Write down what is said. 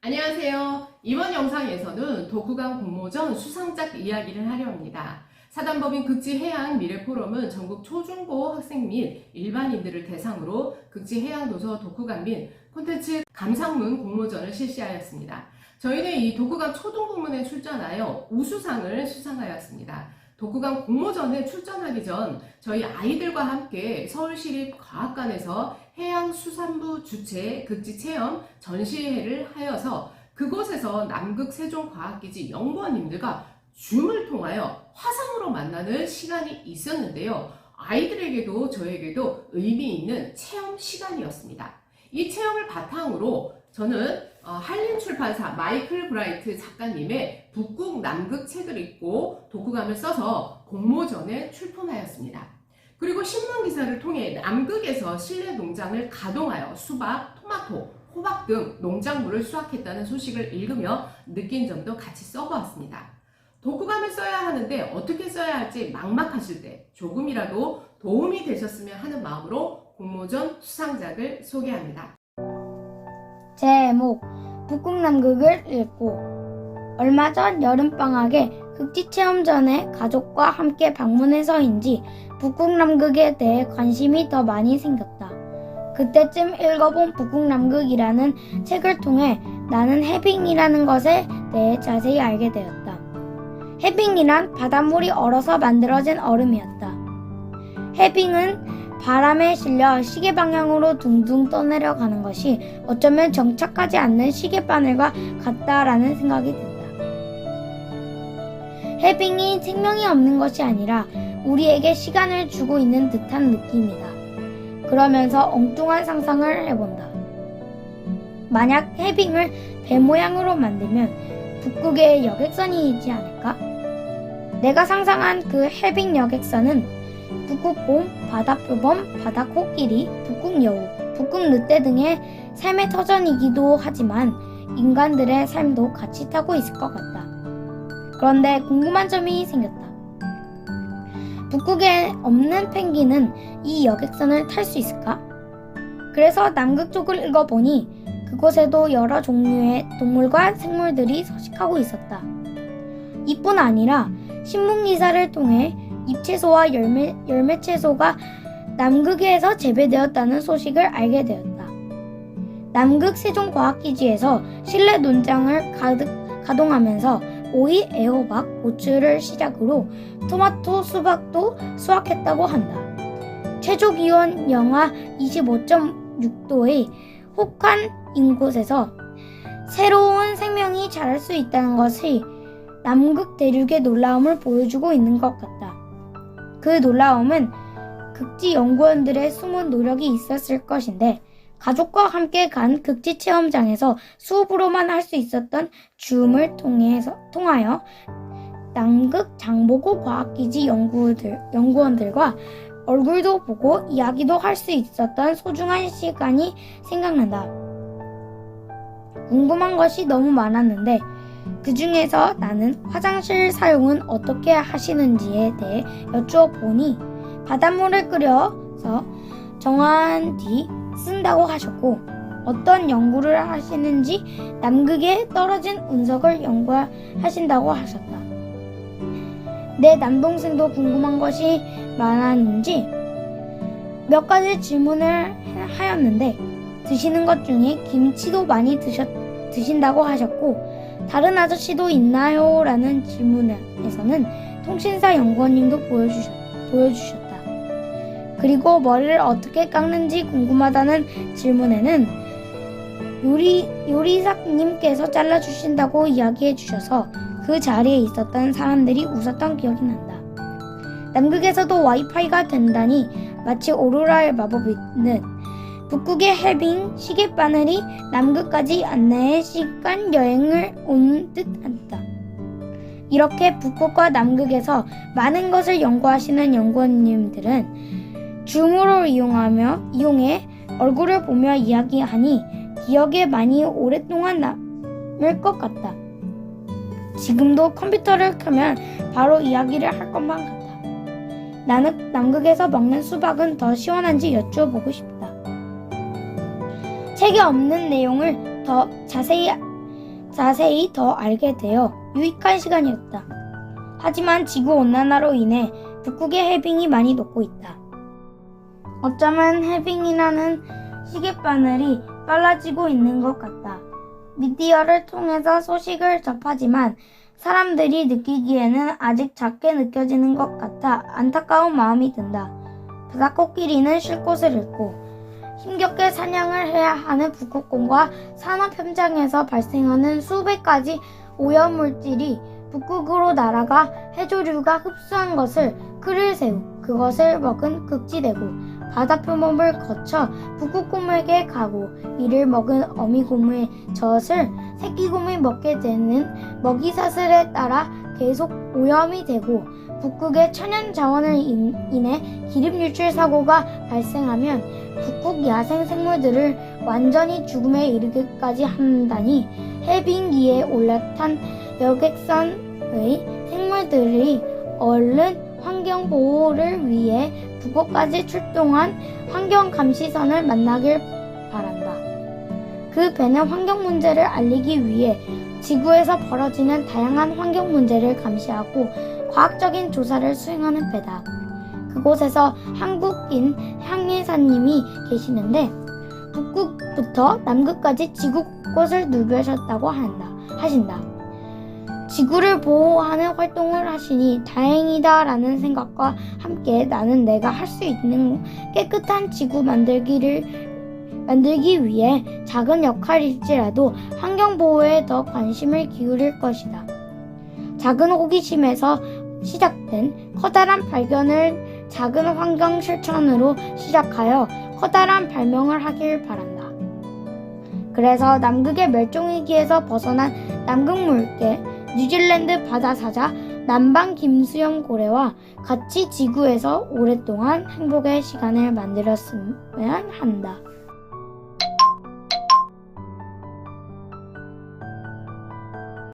안녕하세요. 이번 영상에서는 독후감 공모전 수상작 이야기를 하려 합니다. 사단법인 극지해양 미래포럼은 전국 초중고 학생 및 일반인들을 대상으로 극지해양도서 독후감 및 콘텐츠 감상문 공모전을 실시하였습니다. 저희는 이 독후감 초등부문에 출전하여 우수상을 수상하였습니다. 독후감 공모전에 출전하기 전 저희 아이들과 함께 서울시립과학관에서 해양수산부 주최 극지체험 전시회를 하여서 그곳에서 남극 세종과학기지 연구원님들과 줌을 통하여 화상으로 만나는 시간이 있었는데요. 아이들에게도 저에게도 의미 있는 체험 시간이었습니다. 이 체험을 바탕으로 저는 한림출판사 마이클 브라이트 작가님의 북극 남극 책을 읽고 독후감을 써서 공모전에 출품하였습니다. 그리고 신문기사를 통해 남극에서 실내 농장을 가동하여 수박, 토마토, 호박 등 농작물을 수확했다는 소식을 읽으며 느낀 점도 같이 써보았습니다. 독후감을 써야 하는데 어떻게 써야 할지 막막하실 때 조금이라도 도움이 되셨으면 하는 마음으로 공모전 수상작을 소개합니다. 제목 북극남극을 읽고 얼마 전 여름방학에 극지체험 전에 가족과 함께 방문해서인지 북극남극에 대해 관심이 더 많이 생겼다. 그때쯤 읽어본 북극남극이라는 책을 통해 나는 해빙이라는 것에 대해 자세히 알게 되었다. 해빙이란 바닷물이 얼어서 만들어진 얼음이었다. 해빙은 바람에 실려 시계 방향으로 둥둥 떠내려가는 것이 어쩌면 정착하지 않는 시계바늘과 같다라는 생각이 든다. 해빙이 생명이 없는 것이 아니라 우리에게 시간을 주고 있는 듯한 느낌이다. 그러면서 엉뚱한 상상을 해본다. 만약 해빙을 배 모양으로 만들면 북극에 여객선이 있지 않을까? 내가 상상한 그 해빙 여객선은 북극곰, 바다표범, 바다코끼리, 북극여우, 북극늑대 등의 삶의 터전이기도 하지만 인간들의 삶도 같이 타고 있을 것 같다. 그런데 궁금한 점이 생겼다. 북극에 없는 펭귄은 이 여객선을 탈 수 있을까? 그래서 남극 쪽을 읽어보니 그곳에도 여러 종류의 동물과 생물들이 서식하고 있었다. 이뿐 아니라 신문기사를 통해 잎채소와 열매채소가 남극에서 재배되었다는 소식을 알게 되었다. 남극 세종과학기지에서 실내 농장을 가동하면서 오이, 애호박, 고추를 시작으로 토마토, 수박도 수확했다고 한다. 최저기온 영하 25.6도의 혹한 인곳에서 새로운 생명이 자랄 수 있다는 것이 남극 대륙의 놀라움을 보여주고 있는 것 같다. 그 놀라움은 극지 연구원들의 숨은 노력이 있었을 것인데 가족과 함께 간 극지 체험장에서 수업으로만 할 수 있었던 줌을 통하여 남극 장보고 과학기지 연구원들과 얼굴도 보고 이야기도 할 수 있었던 소중한 시간이 생각난다. 궁금한 것이 너무 많았는데 그 중에서 나는 화장실 사용은 어떻게 하시는지에 대해 여쭈어보니 바닷물을 끓여서 정화한 뒤 쓴다고 하셨고 어떤 연구를 하시는지 남극에 떨어진 운석을 연구하신다고 하셨다. 내 남동생도 궁금한 것이 많았는지 몇 가지 질문을 하였는데 드시는 것 중에 김치도 많이 드신다고 하셨고 다른 아저씨도 있나요? 라는 질문에서는 통신사 연구원님도 보여주셨다. 그리고 머리를 어떻게 깎는지 궁금하다는 질문에는 요리사님께서 잘라주신다고 이야기해 주셔서 그 자리에 있었던 사람들이 웃었던 기억이 난다. 남극에서도 와이파이가 된다니 마치 오로라의 마법이 있는 북극의 해빙 시계바늘이 남극까지 안내해 시간 여행을 온 듯하다. 이렇게 북극과 남극에서 많은 것을 연구하시는 연구원님들은 줌으로 이용해 얼굴을 보며 이야기하니 기억에 많이 오랫동안 남을 것 같다. 지금도 컴퓨터를 켜면 바로 이야기를 할 것만 같다. 나는 남극에서 먹는 수박은 더 시원한지 여쭈어보고 싶다. 책에 없는 내용을 더 자세히 자세히 더 알게 되어 유익한 시간이었다. 하지만 지구온난화로 인해 북극의 해빙이 많이 녹고 있다. 어쩌면 해빙이라는 시계바늘이 빨라지고 있는 것 같다. 미디어를 통해서 소식을 접하지만 사람들이 느끼기에는 아직 작게 느껴지는 것 같아 안타까운 마음이 든다. 바다코끼리는 쉴 곳을 잃고 힘겹게 사냥을 해야 하는 북극곰과 산업 현장에서 발생하는 수백 가지 오염물질이 북극으로 날아가 해조류가 흡수한 것을 크릴새우, 그것을 먹은 극지대고 바다 표범을 거쳐 북극곰에게 가고 이를 먹은 어미곰의 젖을 새끼곰이 먹게 되는 먹이사슬에 따라 계속 오염이 되고 북극의 천연 자원을 인해 기름 유출 사고가 발생하면 북극 야생 생물들을 완전히 죽음에 이르기까지 한다니 해빙기에 올라탄 여객선의 생물들이 얼른 환경 보호를 위해 북극까지 출동한 환경감시선을 만나길 바란다. 그 배는 환경 문제를 알리기 위해 지구에서 벌어지는 다양한 환경 문제를 감시하고 과학적인 조사를 수행하는 배다. 그곳에서 한국인 향리사님이 계시는데 북극부터 남극까지 지구 곳곳을 누벼셨다고 하신다. 지구를 보호하는 활동을 하시니 다행이다라는 생각과 함께 나는 내가 할 수 있는 깨끗한 지구 만들기 위해 작은 역할일지라도 환경보호에 더 관심을 기울일 것이다. 작은 호기심에서 시작된 커다란 발견을 작은 환경 실천으로 시작하여 커다란 발명을 하길 바란다. 그래서 남극의 멸종위기에서 벗어난 남극물개, 뉴질랜드 바다사자, 남방 김수염 고래와 같이 지구에서 오랫동안 행복의 시간을 만들었으면 한다.